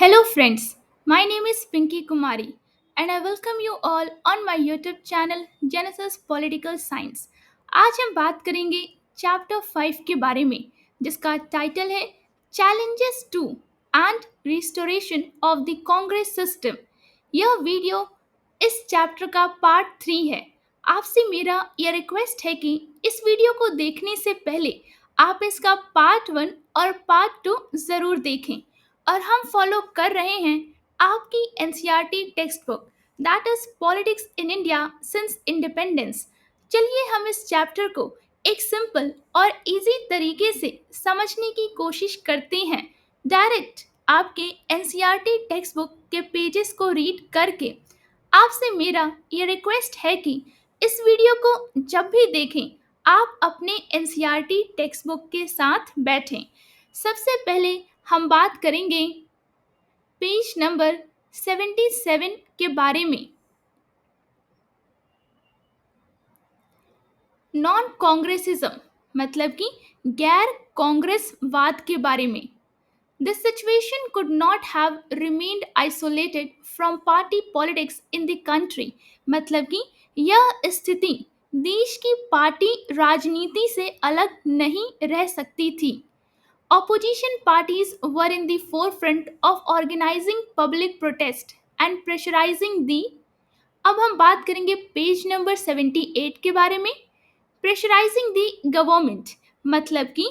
Hello, friends. My name is Pinky Kumari, and I welcome you all on my YouTube channel Genesis Political Science. आज हम बात करेंगे chapter 5 के बारे में, जिसका टाइटल है challenges to and restoration of the Congress system. यह वीडियो इस चैप्टर का पार्ट 3 है। आपसे मेरा यह रिक्वेस्ट है कि इस वीडियो को देखने से पहले आप इसका पार्ट 1 और पार्ट 2 ज़रूर देखें। और हम फॉलो कर रहे हैं आपकी NCERT text book, that is politics in India since independence. चलिए हम इस चैप्टर को एक सिंपल और इजी तरीके से समझने की कोशिश करते हैं, डायरेक्ट आपके एनसीईआरटी टेक्स्ट बुक के पेजेस को रीड करके। आपसे मेरा ये रिक्वेस्ट है कि इस वीडियो को जब भी देखें आप अपने एनसीईआरटी टेक्स्ट बुक के साथ बैठें। सबसे पहले हम बात करेंगे पेज नंबर 77 के बारे में, नॉन कांग्रेसिज्म मतलब कि गैर कांग्रेसवाद के बारे में। This situation could not have remained isolated from party politics in the country। मतलब कि यह स्थिति देश की पार्टी राजनीति से अलग नहीं रह सकती थी। Opposition parties were in the forefront of organizing public protest and pressurizing the। अब हम बात करेंगे पेज नंबर 78 के बारे में। प्रेशराइजिंग द गवर्नमेंट मतलब कि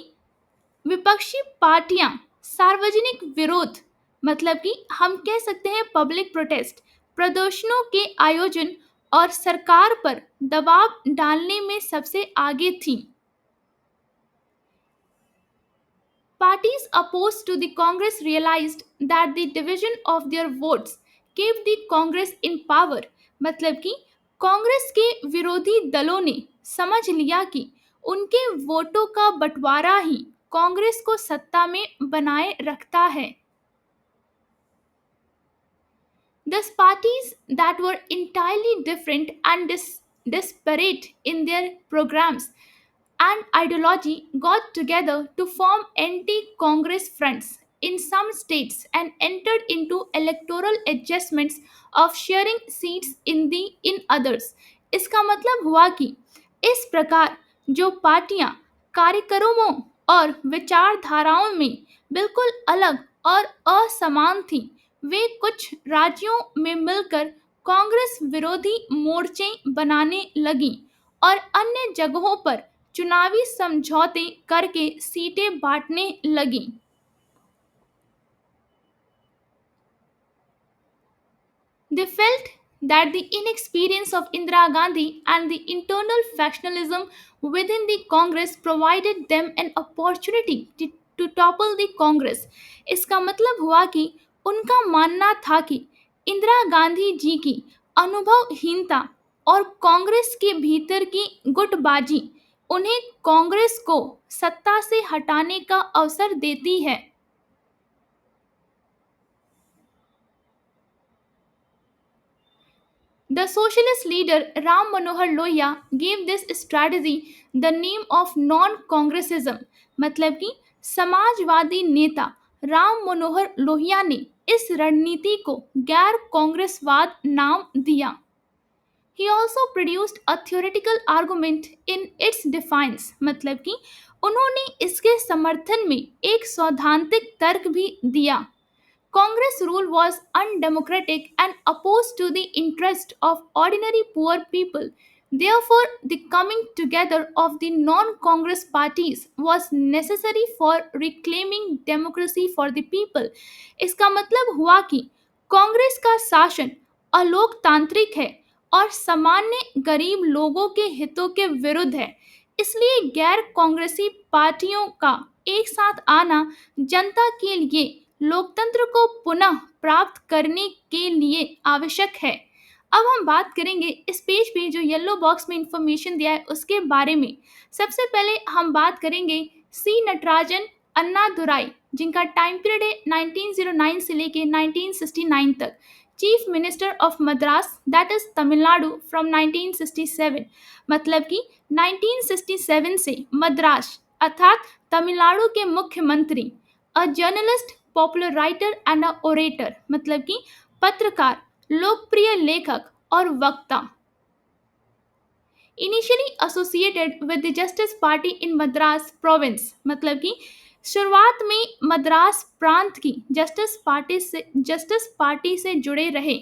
विपक्षी पार्टियां सार्वजनिक विरोध मतलब कि हम कह सकते हैं पब्लिक प्रोटेस्ट, प्रदर्शनों के आयोजन और सरकार पर दबाव डालने में सबसे आगे थीं। Parties opposed to the Congress realized that the division of their votes kept the Congress in power। मतलब कि कांग्रेस के विरोधी दलों ने समझ लिया कि उनके वोटों का बंटवारा ही कांग्रेस को सत्ता में बनाए रखता है। Thus, parties that were entirely different and disparate in their programs and ideology got together to form anti-Congress fronts in some states and entered into electoral adjustments of sharing seats in others। इसका मतलब हुआ कि इस प्रकार जो पार्टियां कार्यक्रमों और विचारधाराओं में बिल्कुल अलग और असमान थीं, वे कुछ राज्यों में मिलकर कांग्रेस विरोधी मोर्चे बनाने लगीं और अन्य जगहों पर चुनावी समझौते करके सीटें बांटने लगीं। They felt that the inexperience of Indira Gandhi and the internal factionalism within the Congress provided them an opportunity to topple the Congress। इसका मतलब हुआ कि उनका मानना था कि इंदिरा गांधी जी की अनुभवहीनता और कांग्रेस के भीतर की गुटबाजी उन्हें कांग्रेस को सत्ता से हटाने का अवसर देती है। The socialist leader Ram Manohar Lohia gave this strategy the name of non-congressism। मतलब कि समाजवादी नेता राम मनोहर लोहिया ने इस रणनीति को गैर कांग्रेसवाद नाम दिया। He also produced a theoretical argument in its defense। मतलब कि उन्होंने इसके समर्थन में एक सैद्धांतिक तर्क भी दिया। Congress rule was undemocratic and opposed to the interest of ordinary poor people। Therefore, the coming together of the non-Congress parties was necessary for reclaiming democracy for the people। इसका मतलब हुआ कि कांग्रेस का शासन अलोकतांत्रिक है और सामान्य गरीब लोगों के हितों के विरुद्ध है, इसलिए गैर कांग्रेसी पार्टियों का एक साथ आना जनता के लिए लोकतंत्र को पुनः प्राप्त करने के लिए आवश्यक है। अब हम बात करेंगे इस पेज पे जो येलो बॉक्स में इंफॉर्मेशन दिया है उसके बारे में। सबसे पहले हम बात करेंगे सी नटराजन अन्नादुराई, जिनका टाइम पीरियड है 1909 से लेके 1969 तक, chief minister of Madras that is Tamil Nadu from 1967। मतलब कि 1967 से मद्रास अर्थात तमिलनाडु के मुख्यमंत्री। A journalist popular writer and a orator, मतलब कि पत्रकार, लोकप्रिय लेखक और वक्ता। Initially associated with the justice party in Madras province, मतलब कि शुरुआत में मद्रास प्रांत की जस्टिस पार्टी से जुड़े रहे।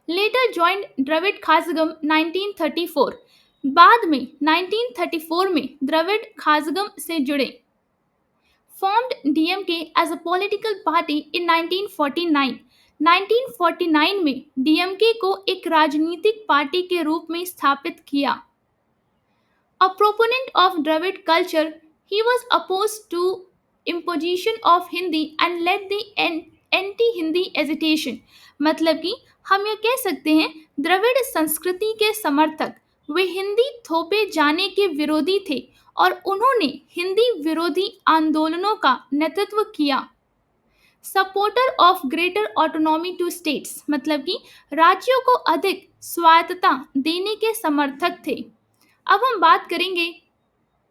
लेटर ज्वाइंड द्रविड़ खासगम 1934, बाद में 1934 में द्रविड़ खासगम से जुड़े। Formed DMK as a political party in 1949, 1949 में DMK को एक राजनीतिक पार्टी के रूप में स्थापित किया। A proponent of Dravid culture, he was opposed to imposition of Hindi and led the anti-Hindi agitation। मतलब कि हम यह कह सकते हैं द्रविड़ संस्कृति के समर्थक, वे हिंदी थोपे जाने के विरोधी थे और उन्होंने हिंदी विरोधी आंदोलनों का नेतृत्व किया। Supporter of greater autonomy to states, मतलब कि राज्यों को अधिक स्वायत्तता देने के समर्थक थे। अब हम बात करेंगे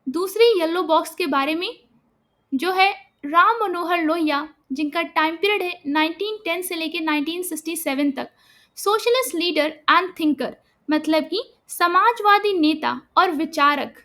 दूसरे येलो बॉक्स के बारे में, जो है राम मनोहर लोहिया, जिनका टाइम पीरियड है 1910 से लेकर 1967 तक। सोशलिस्ट लीडर एंड थिंकर, मतलब कि समाजवादी नेता और विचारक।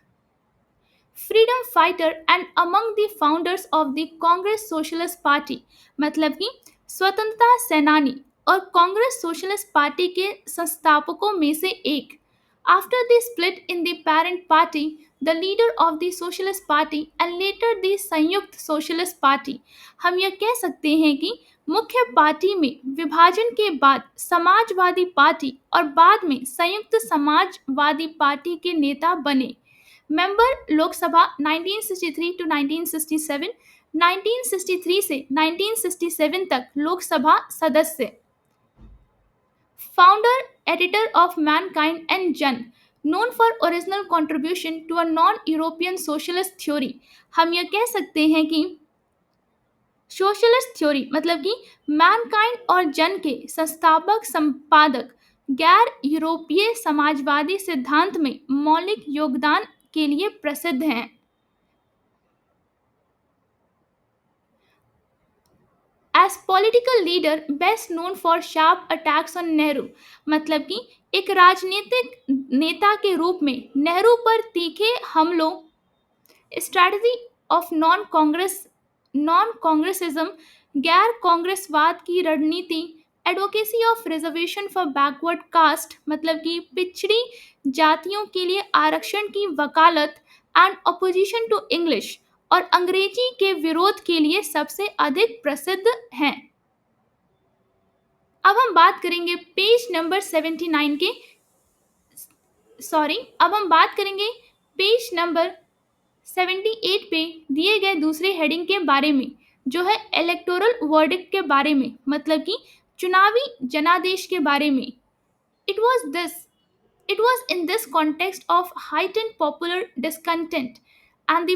Freedom fighter and among the founders of the Congress socialist party, मतलब कि स्वतंत्रता सेनानी और कांग्रेस सोशलिस्ट पार्टी के संस्थापकों में से एक। After the split in the parent party, the leader of the socialist party and later the संयुक्त सोशलिस्ट पार्टी, हम यह कह सकते हैं कि मुख्य पार्टी में विभाजन के बाद समाजवादी पार्टी और बाद में संयुक्त समाजवादी पार्टी के नेता बने। मेंबर लोकसभा 1963 टू 1967, 1963 से 1967 तक लोकसभा सदस्य। Founder editor of Mankind and Jan, known for original contribution to a non European socialist theory, हम यह कह सकते हैं कि सोशलिस्ट थ्योरी मतलब कि मैनकाइंड और जन के संस्थापक संपादक गैर यूरोपीय समाजवादी सिद्धांत में मौलिक योगदान के लिए प्रसिद्ध हैं। As political leader best known for sharp attacks on Nehru, मतलब कि एक राजनीतिक नेता के रूप में नेहरू पर तीखे हमलों। स्ट्रैटेजी ऑफ नॉन कांग्रेसिज्म, गैर कांग्रेसवाद की रणनीति। Advocacy of reservation for backward caste, मतलब कि पिछड़ी जातियों के लिए आरक्षण की वकालत। एंड अपोजिशन टू इंग्लिश, और अंग्रेजी के विरोध के लिए सबसे अधिक प्रसिद्ध हैं। अब हम बात करेंगे पेज नंबर 79 के अब हम बात करेंगे पेज नंबर 78 पे दिए गए दूसरे हेडिंग के बारे में, जो है इलेक्टोरल वर्डिक्ट के बारे में, मतलब कि चुनावी जनादेश के बारे में। It was this it was in this context of heightened popular discontent and the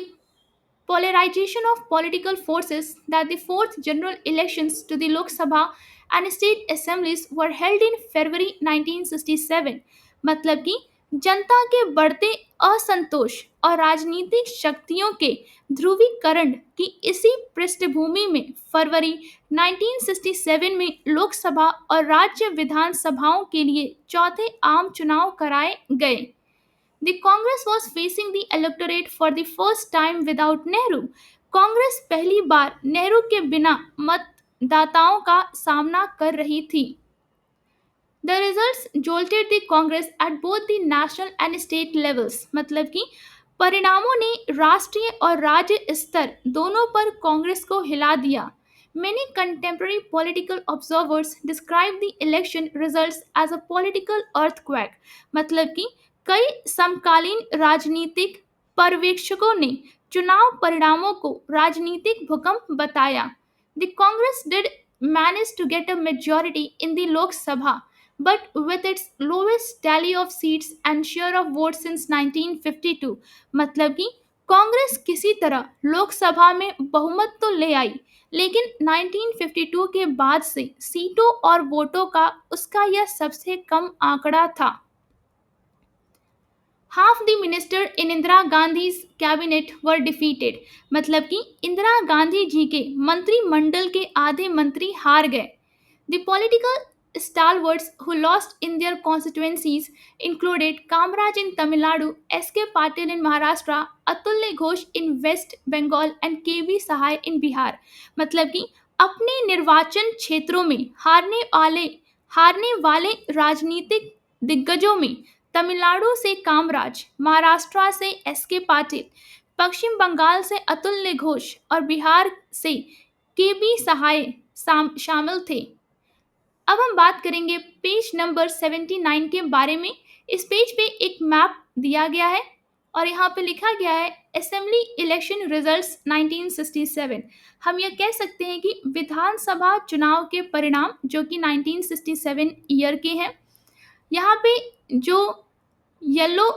polarization of political forces that the fourth general elections to the Lok Sabha and state assemblies were held in February 1967। मतलब कि जनता के बढ़ते असंतोष और राजनीतिक शक्तियों के ध्रुवीकरण की इसी पृष्ठभूमि में फरवरी 1967 में लोकसभा और राज्य विधानसभाओं के लिए चौथे आम चुनाव कराए गए। The Congress was facing the electorate for the first time without Nehru। Congress पहली बार नेहरू के बिना मतदाताओं का सामना कर रही थी। The results jolted the Congress at both the national and state levels, मतलब कि परिणामों ने राष्ट्रीय और राज्य स्तर दोनों पर कांग्रेस को हिला दिया। Many contemporary political observers describe the election results as a political earthquake, मतलब कि कई समकालीन राजनीतिक पर्यवेक्षकों ने चुनाव परिणामों को राजनीतिक भूकंप बताया। The Congress did manage to get a majority in the Lok Sabha, but with its lowest tally of seats and share of votes since 1952, मतलब कि कांग्रेस किसी तरह लोकसभा में बहुमत तो ले आई, लेकिन 1952 के बाद से सीटों और वोटों का उसका यह सबसे कम आंकड़ा था। Half the minister in Indira Gandhi's cabinet were defeated, मतलब कि इंदिरा गांधी जी के मंत्रिमंडल के आधे मंत्री हार गए। The political stalwarts who lost in their constituencies included Kamraj in Tamil Nadu, S.K. Patil in Maharashtra, Atulya Ghosh in West Bengal and K.V. Sahai in Bihar। मतलब कि अपने निर्वाचन क्षेत्रों में हारने वाले राजनीतिक दिग्गजों में तमिलनाडु से कामराज, महाराष्ट्र से एस के पाटिल, पश्चिम बंगाल से अतुल्य घोष और बिहार से के बी सहाय शामिल थे। अब हम बात करेंगे पेज नंबर 79 के बारे में। इस पेज पे एक मैप दिया गया है और यहाँ पे लिखा गया है असेंबली इलेक्शन रिजल्ट्स 1967। हम यह कह सकते हैं कि विधानसभा चुनाव के परिणाम जो कि 1967 ईयर के हैं। यहाँ पे जो येलो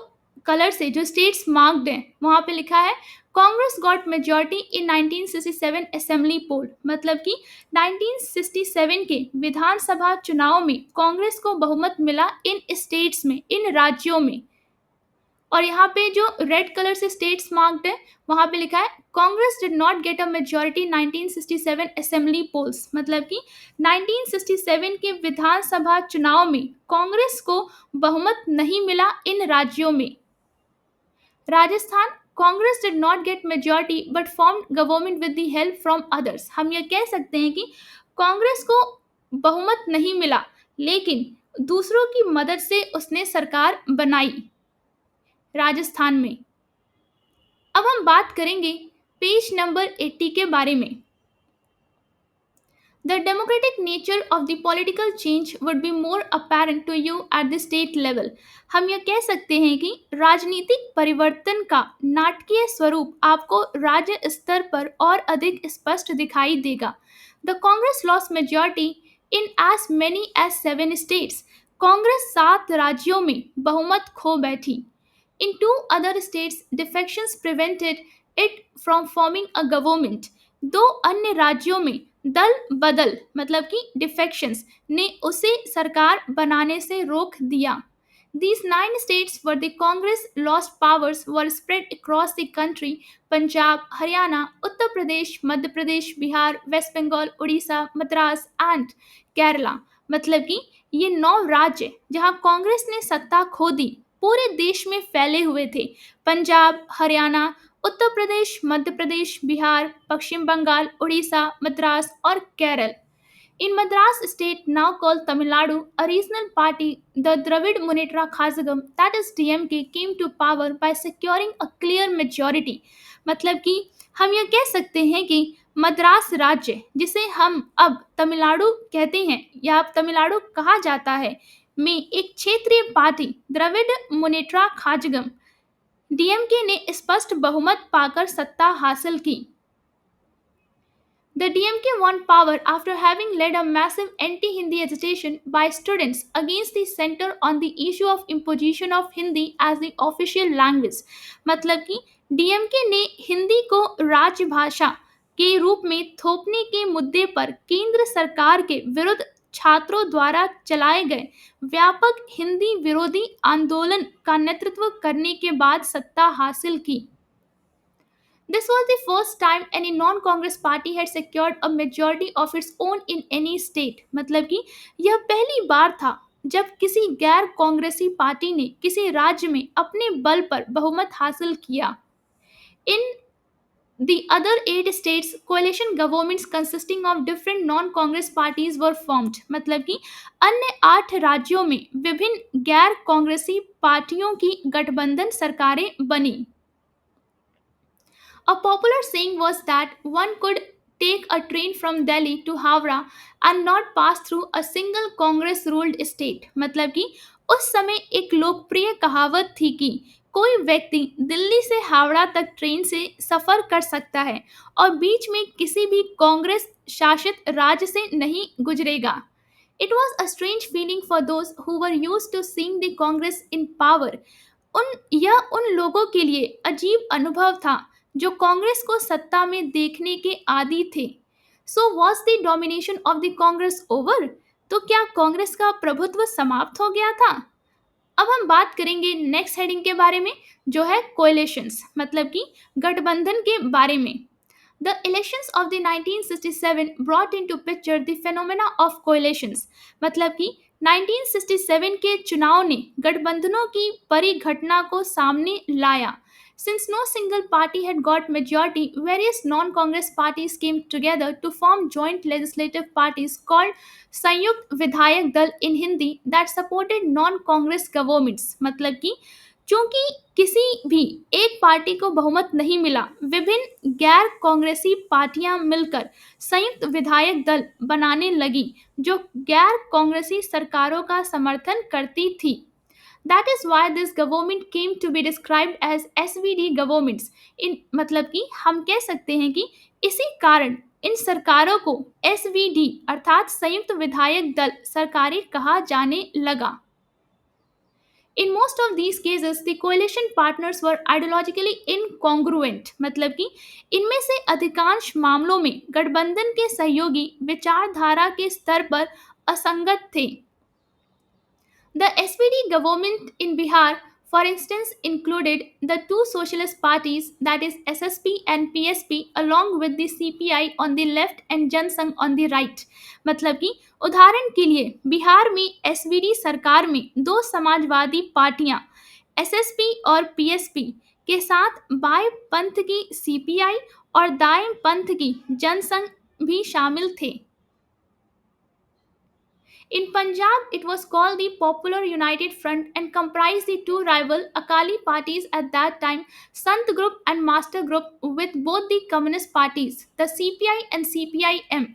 कलर से जो स्टेट्स मार्क्ड हैं वहाँ पे लिखा है Congress got majority in 1967 assembly poll, मतलब कि 1967 के विधानसभा चुनाव में कांग्रेस को बहुमत मिला इन स्टेट्स में, इन राज्यों में। और यहाँ पे जो रेड कलर से स्टेट्स मार्क्ड है वहाँ पे लिखा है Congress did not get a majority 1967 assembly polls, मतलब कि 1967 के विधानसभा चुनाव में कांग्रेस को बहुमत नहीं मिला इन राज्यों में। Rajasthan Congress did not gate majority but formed government with the help from others. हम यह कह सकते हैं कि कांग्रेस को बहुमत नहीं मिला लेकिन दूसरों की मदद से उसने सरकार बनाई राजस्थान में। अब हम बात करेंगे पेज नंबर 80 के बारे में। The democratic nature of the political change would be more apparent to you at the state level। हम यह कह सकते हैं कि राजनीतिक परिवर्तन का नाटकीय स्वरूप आपको राज्य स्तर पर और अधिक स्पष्ट दिखाई देगा। The Congress lost majority in as many as 7 states। Congress 7 राज्यों में बहुमत खो बैठी। In 2 other states, defections prevented it from forming a government। 2 अन्य राज्यों में दल बदल मतलब कि डिफेक्शंस ने उसे सरकार बनाने से रोक दिया। These 9 states where the Congress lost powers were spread across the country: Punjab, Haryana, Uttar Pradesh, Madhya Pradesh, Bihar, West Bengal, Orissa, Madras and Kerala. मतलब कि ये 9 राज्य जहां कांग्रेस ने सत्ता खो दी पूरे देश में फैले हुए थे: पंजाब, हरियाणा, उत्तर प्रदेश, मध्य प्रदेश, बिहार, पश्चिम बंगाल, उड़ीसा, मद्रास और Kerala. In Madras state, now called Tamil Nadu, a regional party, the Dravid Munnetra Kazhagam, that is DMK, came to power by securing a clear majority। मतलब कि हम यह कह सकते हैं कि मद्रास राज्य, जिसे हम अब तमिलनाडु कहते हैं या अब तमिलनाडु कहा जाता है, में एक क्षेत्रीय पार्टी द्रविड़ मुनेट्रा खाजगम डीएमके ने स्पष्ट बहुमत पाकर सत्ता हासिल की। The DMK won power after having led a massive anti-Hindi agitation by students against the center on the issue of imposition of Hindi as the official language। मतलब कि DMK ने हिंदी को राजभाषा के रूप में थोपने के मुद्दे पर केंद्र सरकार के विरुद्ध छात्रों द्वारा चलाए गए व्यापक हिंदी विरोधी आंदोलन का नेतृत्व करने के बाद सत्ता हासिल की। This was the first time any non-Congress party had secured a majority of its own in any state। मतलब कि यह पहली बार था जब किसी गैर कांग्रेसी पार्टी ने किसी राज्य में अपने बल पर बहुमत हासिल किया। In the other 8 states, coalition governments consisting of different non-Congress parties were formed। मतलब कि अन्य 8 राज्यों में विभिन्न गैर कांग्रेसी पार्टियों की गठबंधन सरकारें बनी। A popular saying was that one could take a train from Delhi to Howrah and not pass through a single Congress ruled state। मतलब कि उस समय एक लोकप्रिय कहावत थी कि कोई व्यक्ति दिल्ली से हावड़ा तक ट्रेन से सफर कर सकता है और बीच में किसी भी कांग्रेस शासित राज्य से नहीं गुजरेगा। It was a strange feeling for those who were used to seeing the Congress in power। यह उन लोगों के लिए अजीब अनुभव था जो कांग्रेस को सत्ता में देखने के आदी थे। So was the domination of the Congress over? तो क्या कांग्रेस का प्रभुत्व समाप्त हो गया था? अब हम बात करेंगे नेक्स्ट हेडिंग के बारे में, जो है कोएलिशंस, मतलब कि गठबंधन के बारे में। The elections of the 1967 brought into picture the phenomena of coalitions, मतलब कि 1967 के चुनाव ने गठबंधनों की परिघटना को सामने लाया। Since no single party had got majority, various non-Congress parties came together to form joint legislative parties called संयुक्त विधायक दल in Hindi that supported non-Congress governments, मतलब कि चूंकि किसी भी एक पार्टी को बहुमत नहीं मिला, विभिन्न गैर कांग्रेसी पार्टियां मिलकर संयुक्त विधायक दल बनाने लगी जो गैर कांग्रेसी सरकारों का समर्थन करती थी। That is why this government came to be described as SVD governments। इन मतलब कि हम कह सकते हैं कि इसी कारण इन सरकारों को SVD अर्थात संयुक्त विधायक दल सरकारें कहा जाने लगा। In most of these cases, the coalition partners were ideologically incongruent, मतलब कि इनमें से अधिकांश मामलों में गठबंधन के सहयोगी विचारधारा के स्तर पर असंगत थे। The SPD government in Bihar, for instance, included the two socialist parties, that is SSP and PSP, along with the CPI on the left and Jansangh on the right। मतलब कि उदाहरण के लिए बिहार में एसवीडी सरकार में दो समाजवादी पार्टियां एसएसपी और पीएसपी के साथ बाएं पंथ की सीपीआई और दाएं पंथ की जनसंघ भी शामिल थे। In Punjab, it was called the Popular United Front and comprised the two rival Akali parties at that time, Sant Group and Master Group, with both the communist parties, the CPI and CPIM,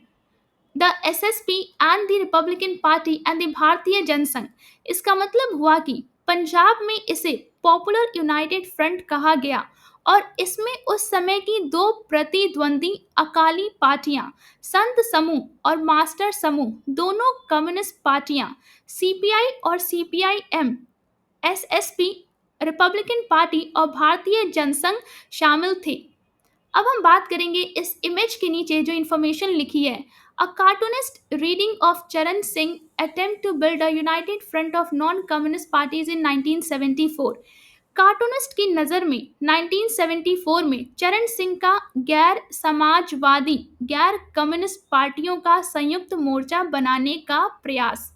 the SSP and the Republican party and the भारतीय जनसंघ। इसका मतलब हुआ कि पंजाब में इसे popular United front कहा गया और इसमें उस समय की दो प्रतिद्वंदी अकाली पार्टियां संत समूह और मास्टर समूह, दोनों कम्युनिस्ट पार्टियां सीपीआई और सीपीआईएम, एसएसपी, रिपब्लिकन पार्टी और भारतीय जनसंघ शामिल थे। अब हम बात करेंगे इस इमेज के नीचे जो इंफॉर्मेशन लिखी है। अ cartoonist reading of Charan Singh attempt to build a united front of non communist parties in 1974। Cartoonist की नज़र में 1974 में चरण सिंह का गैर समाजवादी गैर कम्युनिस्ट पार्टियों का संयुक्त मोर्चा बनाने का प्रयास।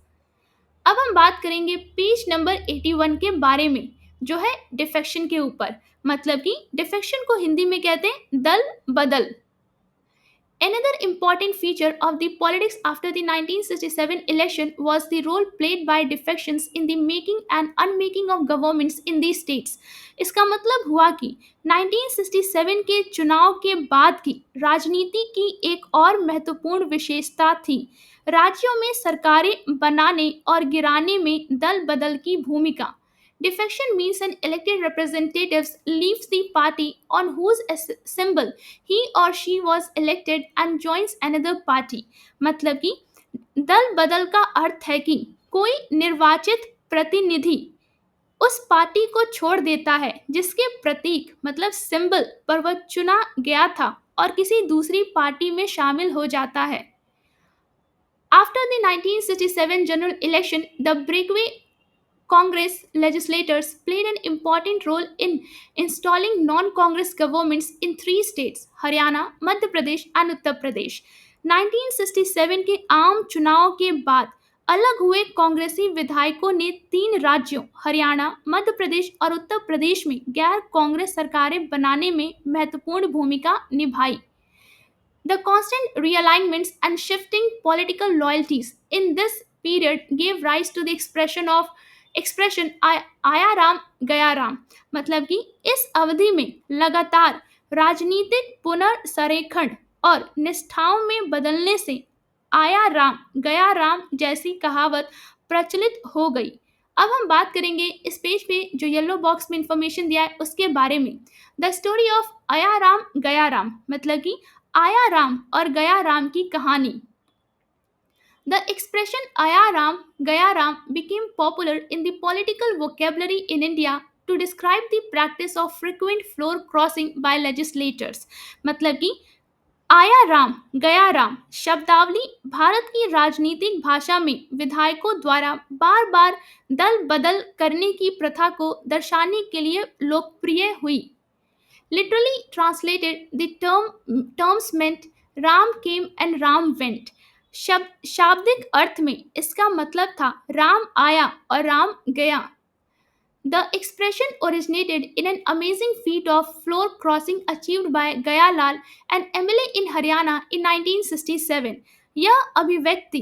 अब हम बात करेंगे पेज नंबर 81 के बारे में, जो है डिफेक्शन के ऊपर। मतलब कि डिफेक्शन को हिंदी में कहते हैं दल बदल। Another important feature of the politics after the 1967 election was the role played by defections in the making and unmaking of governments in these states। इसका मतलब हुआ कि 1967 के चुनाव के बाद की राजनीति की एक और महत्वपूर्ण विशेषता थी राज्यों में सरकारें बनाने और गिराने में दल बदल की भूमिका। Defection means an elected representative leaves the party on whose symbol he or she was elected and joins another party। मतलब कि दल बदल का अर्थ है कि कोई निर्वाचित प्रतिनिधि उस पार्टी को छोड़ देता है जिसके प्रतीक मतलब सिंबल पर वह चुना गया था और किसी दूसरी पार्टी में शामिल हो जाता है। After the 1967 general election, the breakaway Congress legislators played an important role in installing non-Congress governments in three states, Haryana, Madhya Pradesh and Uttar Pradesh। 1967 के आम चुनाव के बाद अलग हुए कांग्रेसी विधायकों ने तीन राज्यों हरियाणा, मध्य प्रदेश और उत्तर प्रदेश में गैर कांग्रेस सरकारें बनाने में महत्वपूर्ण भूमिका निभाई। The constant realignments and shifting political loyalties in this period gave rise to the expression आया राम गया राम। मतलब कि इस अवधि में लगातार राजनीतिक पुनर्संरेखण और निष्ठाओं में बदलने से आया राम गया राम जैसी कहावत प्रचलित हो गई। अब हम बात करेंगे इस पेज पे जो येलो बॉक्स में इंफॉर्मेशन दिया है उसके बारे में। द स्टोरी ऑफ आया राम गया राम, मतलब कि आया राम और गया राम की कहानी। The expression Aya Ram, Gaya Ram became popular in the political vocabulary in India to describe the practice of frequent floor crossing by legislators। मतलब कि आया राम गया राम शब्दावली भारत की राजनीतिक भाषा में विधायकों द्वारा बार बार दल बदल करने की प्रथा को दर्शाने के लिए लोकप्रिय हुई। Literally translated, the terms meant Ram came and Ram went. शाब्दिक अर्थ में इसका मतलब था राम आया और राम गया। The expression originated in an amazing feat of floor crossing achieved by Gaya Lal, an MLA in Haryana in 1967. यह अभिव्यक्ति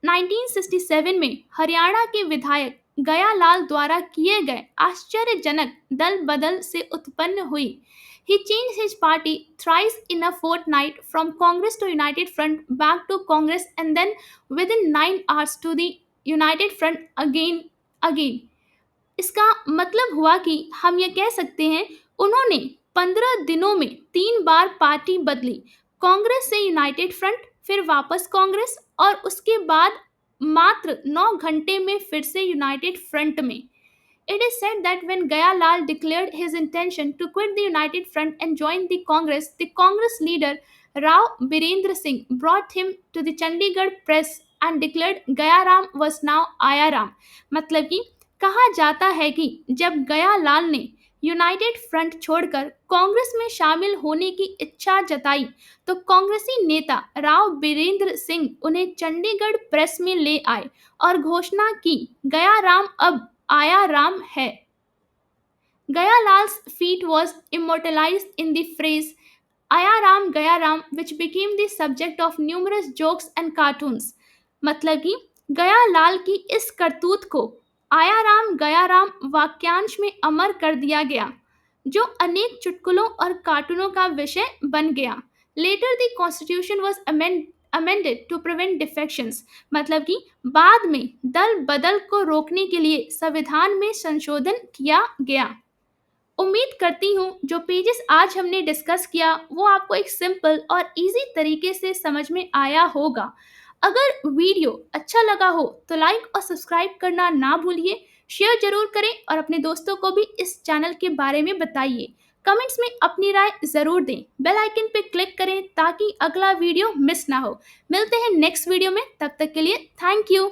1967 में हरियाणा के विधायक गया लाल द्वारा किए गए आश्चर्यजनक दल बदल से उत्पन्न हुई। He changed his party thrice in a fortnight from Congress to United Front, back to Congress, and then within 9 hours to the United Front again. इसका मतलब हुआ कि हम ये कह सकते हैं उन्होंने 15 दिनों में 3 बार पार्टी बदली, कांग्रेस से यूनाइटेड फ्रंट, फिर वापस कांग्रेस और उसके बाद मात्र 9 घंटे में फिर से यूनाइटेड फ्रंट में। It is said that when Gaya Lal declared his intention to quit the United Front and join the Congress leader Rao Birendra Singh brought him to the Chandigarh press and declared Gaya Ram was now Aya Ram। मतलब कि कहा जाता है कि जब गया लाल ने United front छोड़कर कांग्रेस में शामिल होने की इच्छा जताई तो कांग्रेसी नेता राव बीरेंद्र सिंह उन्हें चंडीगढ़ प्रेस में ले आए और घोषणा की गया राम अब आया राम है। Gaya Lal's feat was immortalized in the phrase Aya Ram Gaya Ram, which became the subject of numerous jokes and cartoons। मतलब कि गया लाल की इस करतूत को आया राम गया राम वाक्यांश में अमर कर दिया गया, जो अनेक चुटकुलों और कार्टूनों का विषय बन गया। Later the constitution was amended to prevent defections। मतलब कि बाद में दल बदल को रोकने के लिए संविधान में संशोधन किया गया। उम्मीद करती हूँ जो पेजेस आज हमने डिस्कस किया वो आपको एक सिंपल और इजी तरीके से समझ में आया होगा। अगर वीडियो अच्छा लगा हो तो लाइक और सब्सक्राइब करना ना भूलिए, शेयर जरूर करें और अपने दोस्तों को भी इस चैनल के बारे में बताइए। कमेंट्स में अपनी राय जरूर दें, बेल आइकन पे क्लिक करें ताकि अगला वीडियो मिस ना हो। मिलते हैं नेक्स्ट वीडियो में, तब तक के लिए थैंक यू।